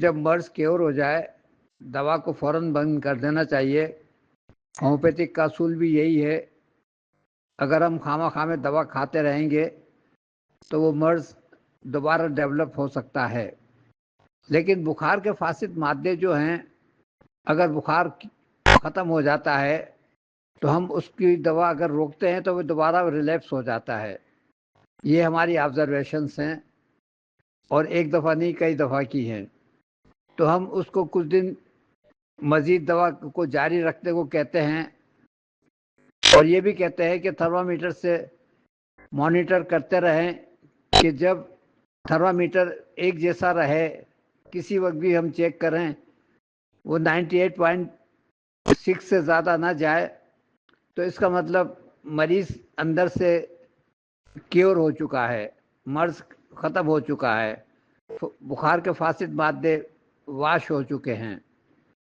جب مرض کیور ہو جائے دوا کو فوراً بند کر دینا چاہیے۔ ہومیوپیتھک کا اصول بھی یہی ہے، اگر ہم خامہ خواہ میں دوا کھاتے رہیں گے تو وہ مرض دوبارہ ڈیولپ ہو سکتا ہے۔ لیکن بخار کے فاسد مادے جو ہیں، اگر بخار ختم ہو جاتا ہے تو ہم اس کی دوا اگر روکتے ہیں تو وہ دوبارہ ریلیپس ہو جاتا ہے۔ یہ ہماری آبزرویشنس ہیں اور ایک دفعہ نہیں کئی دفعہ کی ہیں، تو ہم اس کو کچھ دن مزید دوا کو جاری رکھنے کو کہتے ہیں، اور یہ بھی کہتے ہیں کہ تھرمامیٹر سے مانیٹر کرتے رہیں کہ جب تھرمامیٹر ایک جیسا رہے، کسی وقت بھی ہم چیک کریں وہ 98.6 سے زیادہ نہ جائے تو اس کا مطلب مریض اندر سے کیور ہو چکا ہے، مرض ختم ہو چکا ہے، بخار کے فاسد مادے واش ہو چکے ہیں۔